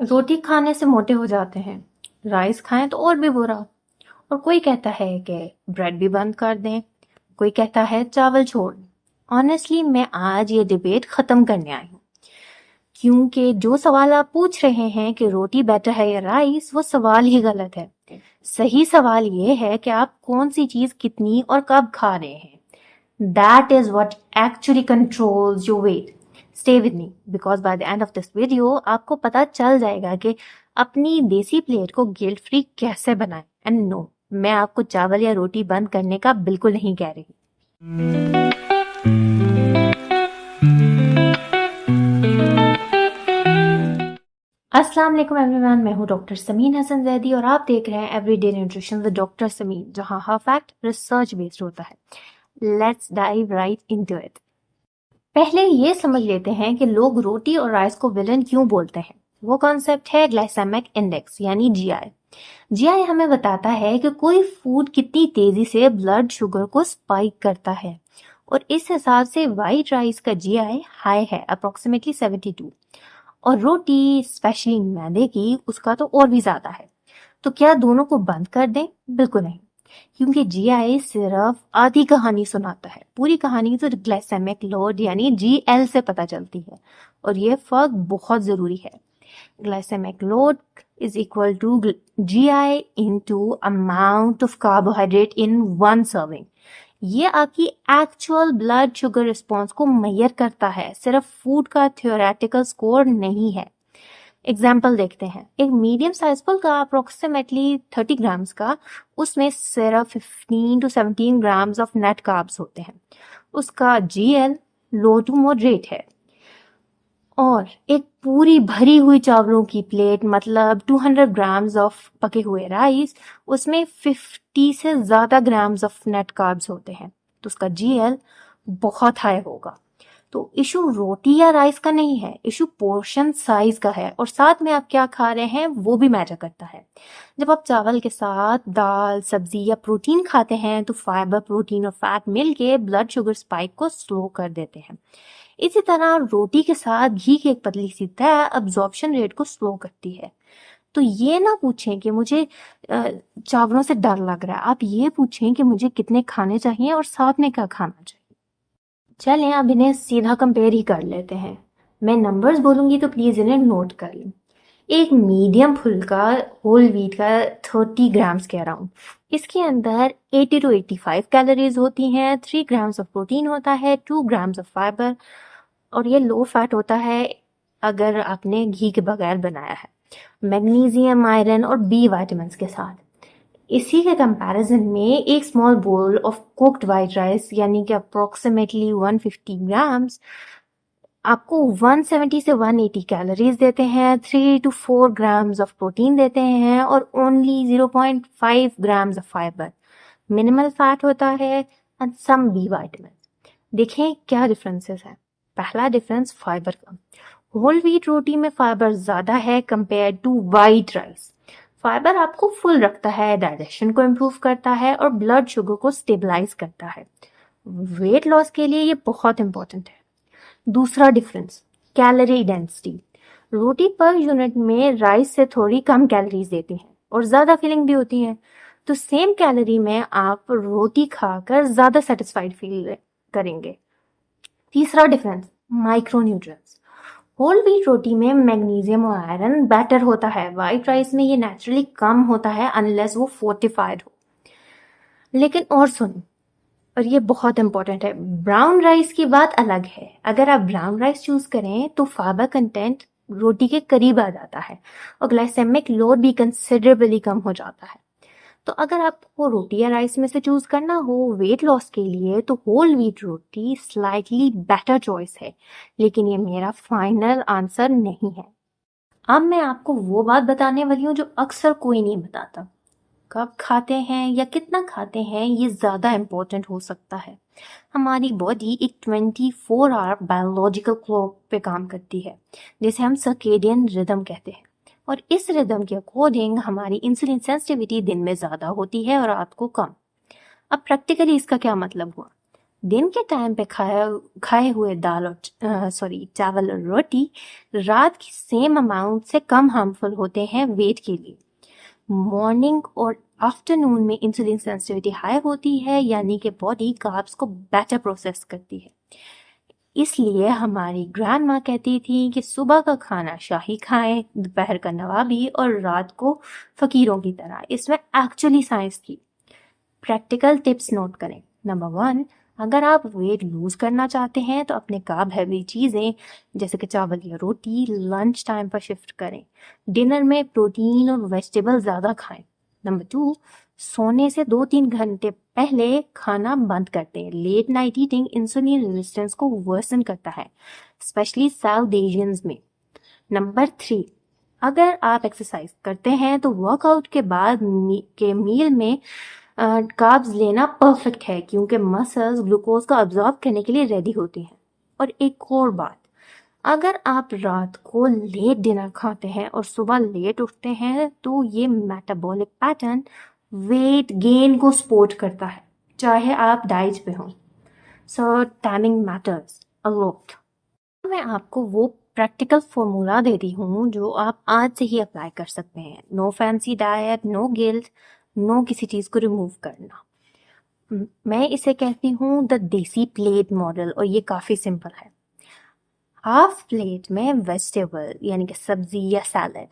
रोटी खाने से मोटे हो जाते हैं, राइस खाएं तो और भी बुरा। और कोई कहता है कि ब्रेड भी बंद कर दें, कोई कहता है चावल छोड़ दें। ऑनेस्टली मैं आज ये डिबेट खत्म करने आई हूँ, क्योंकि जो सवाल आप पूछ रहे हैं कि रोटी बेटर है या राइस, वो सवाल ही गलत है। सही सवाल ये है कि आप कौन सी चीज कितनी और कब खा रहे हैं। That is what actually controls your weight. Stay with me because by the end of this video आपको पता चल जाएगा कि अपनी देसी प्लेट को गिल्ट फ्री कैसे बनाएं। एंड नो, मैं आपको चावल या रोटी बंद करने का बिल्कुल नहीं कह रही। अस्सलाम वालेकुम एवरीवन, मैं हूं डॉक्टर समीन हसन जैदी और आप देख रहे हैं everyday nutrition with doctor Sameen, जहां हर फैक्ट रिसर्च बेस्ड होता है। Let's dive right into it. पहले ये समझ लेते हैं कि लोग रोटी और राइस को विलन क्यों बोलते हैं। वो कॉन्सेप्ट है ग्लाइसेमिक इंडेक्स यानी जीआई। जीआई हमें बताता है कि कोई फूड कितनी तेजी से ब्लड शुगर को स्पाइक करता है, और इस हिसाब से वाइट राइस का जीआई हाई है, अप्रोक्सीमेटली 72, और रोटी स्पेशली मैदे की उसका तो और भी ज्यादा है। तो क्या दोनों को बंद कर दें? बिल्कुल नहीं, क्योंकि जीआई सिर्फ आधी कहानी सुनाता है, पूरी कहानी तो ग्लाइसेमिक लोड यानी जीएल से पता चलती है। और ये फर्क बहुत जरूरी है। Glycemic load is equal to GI into amount of carbohydrate in one serving. ये आपकी एक्चुअल ब्लड शुगर रिस्पॉन्स को मेजर करता है, सिर्फ फूड का थ्योरेटिकल स्कोर नहीं है। एग्जाम्पल देखते हैं। एक मीडियम साइज फल का अप्रोक्सीमेटली 30 ग्राम्स का, उसमें सिर्फ 15 to 17 grams of net carbs होते हैं। उसका जीएल लो टू मॉडरेट है। और एक पूरी भरी हुई चावलों की प्लेट, मतलब 200 ग्राम्स ऑफ पके हुए राइस, उसमें 50 से ज्यादा ग्राम्स ऑफ नेट कार्ब्स होते हैं, तो उसका जीएल बहुत हाई होगा। तो इशू रोटी या राइस का नहीं है, इशू पोर्शन साइज का है, और साथ में आप क्या खा रहे हैं वो भी मैटर करता है। जब आप चावल के साथ दाल, सब्जी या प्रोटीन खाते हैं तो फाइबर, प्रोटीन और फैट मिलके ब्लड शुगर स्पाइक को स्लो कर देते हैं। इसी तरह रोटी के साथ घी की एक पतली सी तह अब्जॉर्प्शन रेट को स्लो करती है। तो ये ना पूछें कि मुझे चावलों से डर लग रहा है, आप ये पूछें कि मुझे कितने खाने चाहिए और साथ में क्या खाना चाहिए। चलें अब इन्हें सीधा कंपेयर ही कर लेते हैं। मैं नंबर्स बोलूंगी तो प्लीज इन्हें नोट कर लें। एक मीडियम फुल्का होल व्हीट का 30 ग्राम्स के अराउंड, इसके अंदर 80 to 85 कैलोरीज होती हैं, 3 ग्राम्स ऑफ प्रोटीन होता है, 2 ग्राम्स ऑफ फाइबर, और ये लो फैट होता है अगर आपने घी के बगैर बनाया है, मैग्नीशियम, आयरन और बी विटामिन के साथ। इसी के कंपैरिजन में एक small bowl of cooked white rice यानी कि अप्रोक्सीमेटली 150 ग्राम्स आपको 170 से 180 कैलोरीज देते हैं, 3 to 4 ग्राम्स ऑफ प्रोटीन देते हैं, और only 0.5 grams of fibre. Minimal fat होता है एंड सम बी विटामिन। देखें क्या डिफरेंसेस है। पहला डिफरेंस फाइबर का। होल व्हीट रोटी में फाइबर ज्यादा है compare to white rice. Fibre आपको फुल रखता है, डाइजेशन को इम्प्रूव करता है और ब्लड शुगर को स्टेबलाइज करता है। वेट लॉस के लिए ये बहुत इंपॉर्टेंट है। दूसरा डिफरेंस, कैलोरी डेंसिटी। रोटी पर यूनिट में राइस से थोड़ी कम कैलोरीज देती हैं और ज्यादा फिलिंग भी होती है। तो सेम कैलोरी में आप रोटी खाकर ज्यादा सेटिस्फाइड फील करेंगे। तीसरा डिफरेंस, माइक्रोन्यूट्रिएंट्स। होल व्हीट रोटी में मैग्नीशियम और आयरन बेटर होता है, वाइट राइस में ये नेचुरली कम होता है अनलेस वो फोर्टिफाइड हो। लेकिन और सुन, और ये बहुत इंपॉर्टेंट है, ब्राउन राइस की बात अलग है। अगर आप ब्राउन राइस चूज करें तो फाइबर कंटेंट रोटी के करीब आ जाता है और ग्लाइसेमिक लोड भी कंसिडरेबली कम हो जाता है। तो अगर आपको रोटी या राइस में से चूज करना हो वेट लॉस के लिए, तो होल व्हीट रोटी स्लाइटली बेटर चॉइस है, लेकिन ये मेरा फाइनल आंसर नहीं है। अब मैं आपको वो बात बताने वाली हूँ जो अक्सर कोई नहीं बताता। कब खाते हैं या कितना खाते हैं ये ज्यादा इम्पोर्टेंट हो सकता है। हमारी बॉडी एक 24 आवर बायोलॉजिकल क्लॉक पे काम करती है, जिसे हम सर्केडियन रिदम कहते हैं, और इस रिदम के अकॉर्डिंग हमारी इंसुलिन सेंसिटिविटी दिन में ज्यादा होती है और रात को कम। अब प्रैक्टिकली इसका क्या मतलब हुआ। दिन के टाइम पे खाए हुए दाल और चावल और रोटी रात की सेम अमाउंट से कम हार्मफुल होते हैं वेट के लिए। मॉर्निंग और आफ्टरनून में इंसुलिन सेंसिटिविटी हाई होती है, यानी कि बॉडी कार्ब्स को बेटर प्रोसेस करती है। इसलिए हमारी ग्रैंड माँ कहती थी कि सुबह का खाना शाही खाएं, दोपहर का नवाबी और रात को फकीरों की तरह। इसमें एक्चुअली साइंस थी। प्रैक्टिकल टिप्स नोट करें। नंबर 1, अगर आप वेट लूज करना चाहते हैं तो अपने कार्ब हैवी चीज़ें जैसे कि चावल या रोटी लंच टाइम पर शिफ्ट करें। डिनर में प्रोटीन और वेजिटेबल ज़्यादा खाएं। नंबर 2, सोने से 2-3 घंटे पहले खाना बंद कर दें। Late night eating insulin resistance को वर्सन करता है, स्पेशली साउथ एशियंस में। नंबर 3, अगर आप एक्सरसाइज करते हैं तो वर्कआउट के बाद के मील में कार्ब्स लेना परफेक्ट है, क्योंकि मसल्स ग्लूकोज को अब्जॉर्ब करने के लिए रेडी होती हैं। और एक और बात, अगर आप रात को लेट डिनर खाते हैं और सुबह लेट उठते हैं तो ये मेटाबॉलिक पैटर्न वेट गेन को सपोर्ट करता है, चाहे आप डाइट पे हों। सो टाइमिंग मैटर्स अ लॉट। मैं आपको वो प्रैक्टिकल फॉर्मूला दे रही हूँ जो आप आज से ही अप्लाई कर सकते हैं। No fancy diet, no guilt, no किसी चीज़ को रिमूव करना। मैं इसे कहती हूँ द देसी प्लेट मॉडल, और ये काफ़ी सिंपल है। हाफ प्लेट में वेजिटेबल यानी कि सब्जी या सैलड,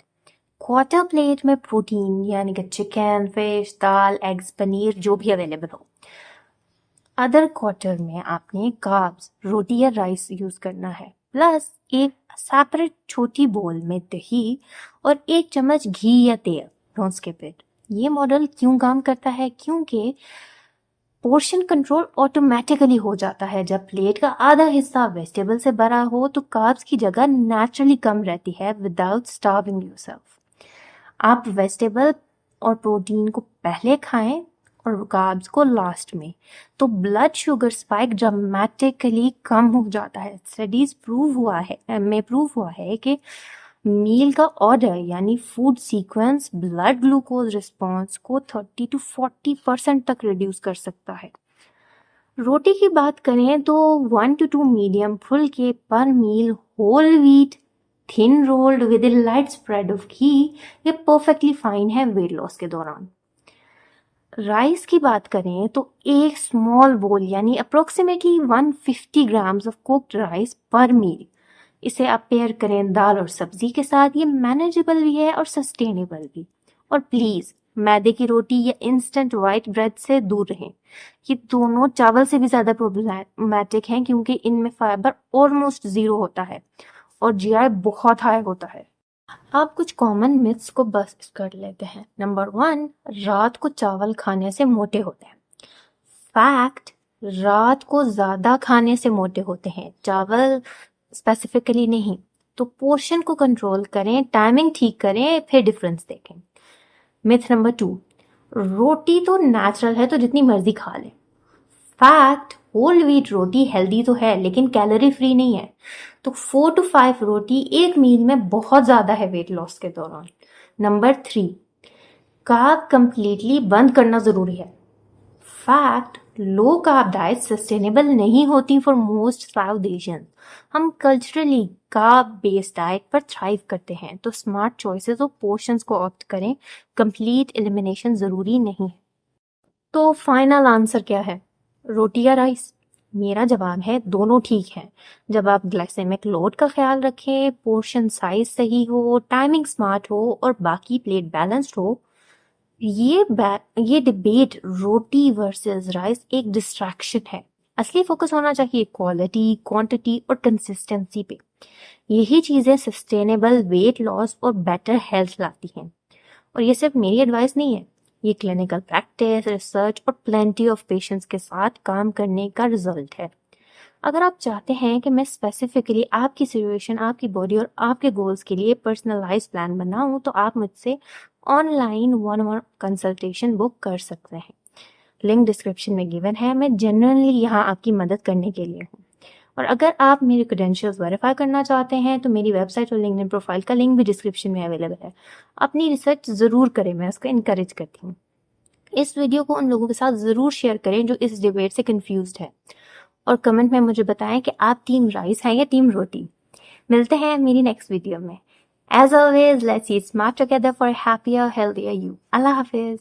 क्वार्टर प्लेट में प्रोटीन यानी कि चिकन, फिश, दाल, एग्स, पनीर जो भी अवेलेबल हो। अदर क्वार्टर में आपने कार्ब्स, रोटी या राइस यूज करना है, प्लस एक सेपरेट छोटी बोल में दही और 1 चम्मच घी या तेल। Don't skip it. ये मॉडल क्यों काम करता है? क्योंकि पोर्शन कंट्रोल ऑटोमेटिकली हो जाता है। जब प्लेट का आधा हिस्सा वेजिटेबल से भरा हो तो कार्ब्स की जगह नेचुरली कम रहती है विदाउट स्टार्विंग योरसेल्फ। आप वेजिटेबल और प्रोटीन को पहले खाएं और कार्ब्स को लास्ट में, तो ब्लड शुगर स्पाइक ड्रामेटिकली कम हो जाता है। स्टडीज प्रूव हुआ है कि मील का ऑर्डर यानी food sequence blood glucose response को 30 to 40% तक रिड्यूस कर सकता है। रोटी की बात करें तो 1 to 2 मीडियम फुल्के पर meal whole wheat thin rolled with a light spread of ghee, ये परफेक्टली फाइन है वेट लॉस के दौरान। राइस की बात करें तो एक स्मॉल बोल यानी approximately 150 grams of cooked rice पर मील। इसे आप पेयर करें दाल और सब्जी के साथ, ये मैनेजेबल भी है और सस्टेनेबल भी। और प्लीज मैदे की रोटी या इंस्टेंट वाइट ब्रेड से दूर रहें। ये दोनों चावल से भी ज्यादा प्रॉब्लमैटिक हैं, क्योंकि इनमें फाइबर ऑलमोस्ट 0 होता है और जीआई बहुत हाई होता है। आप कुछ कॉमन मिथ्स को बस्ट कर लेते हैं। नंबर 1, रात को चावल खाने से मोटे होते हैं। फैक्ट, रात को ज्यादा खाने से मोटे होते हैं, चावल स्पेसिफिकली नहीं। तो पोर्शन को कंट्रोल करें, टाइमिंग ठीक करें, फिर डिफरेंस देखें। मिथ नंबर 2, रोटी तो नेचुरल है तो जितनी मर्जी खा ले। फैक्ट, होल व्हीट रोटी हेल्दी तो है लेकिन कैलोरी फ्री नहीं है। तो 4 to 5 रोटी एक मील में बहुत ज्यादा है वेट लॉस के दौरान। नंबर 3, कार्ब कंप्लीटली बंद करना जरूरी है। Fact, low carb diet sustainable नहीं होती फॉर मोस्ट साउथ एशियन। हम कल्चरली कार्ब बेस्ड डाइट पर थ्राइव करते हैं, तो स्मार्ट चॉइसेस और पोर्शंस को ऑप्ट करें। कंप्लीट एलिमिनेशन जरूरी नहीं है। तो फाइनल आंसर क्या है? रोटी या राइस? मेरा जवाब है दोनों ठीक है। जब आप ग्लाइसेमिक लोड का ख्याल रखें, पोर्शन साइज सही हो, टाइमिंग स्मार्ट हो और बाकी प्लेट बैलेंस्ड हो। ये डिबेट रोटी वर्सेस राइस एक डिस्ट्रैक्शन है। असली फोकस होना चाहिए क्वालिटी, क्वांटिटी और कंसिस्टेंसी पे। यही चीजें सस्टेनेबल वेट लॉस और बेटर हेल्थ लाती हैं। और ये सिर्फ मेरी एडवाइस नहीं है, ये क्लिनिकल प्रैक्टिस, रिसर्च और प्लेंटी ऑफ पेशेंट्स के साथ काम करने का रिजल्ट है। अगर आप चाहते हैं कि मैं स्पेसिफिकली आपकी सिचुएशन, आपकी बॉडी और आपके गोल्स के लिए पर्सनलाइज प्लान बनाऊं, तो आप मुझसे ऑनलाइन 1-on-1 कंसल्टेशन बुक कर सकते हैं। लिंक डिस्क्रिप्शन में गिवन है। मैं जनरली यहाँ आपकी मदद करने के लिए हूँ। और अगर आप मेरे क्रेडेंशियल्स वेरीफाई करना चाहते हैं तो मेरी वेबसाइट और लिंक्डइन प्रोफाइल का लिंक भी डिस्क्रिप्शन में अवेलेबल है। अपनी रिसर्च ज़रूर करें, मैं उसको इनकरेज करती हूँ। इस वीडियो को उन लोगों के साथ ज़रूर शेयर करें जो इस डिबेट से कंफ्यूज्ड है। और कमेंट में मुझे बताएं कि आप टीम राइस हैं या टीम रोटी। मिलते हैं मेरी नेक्स्ट वीडियो में। As always, let's eat smart together for a happier, healthier you. Allah Hafiz.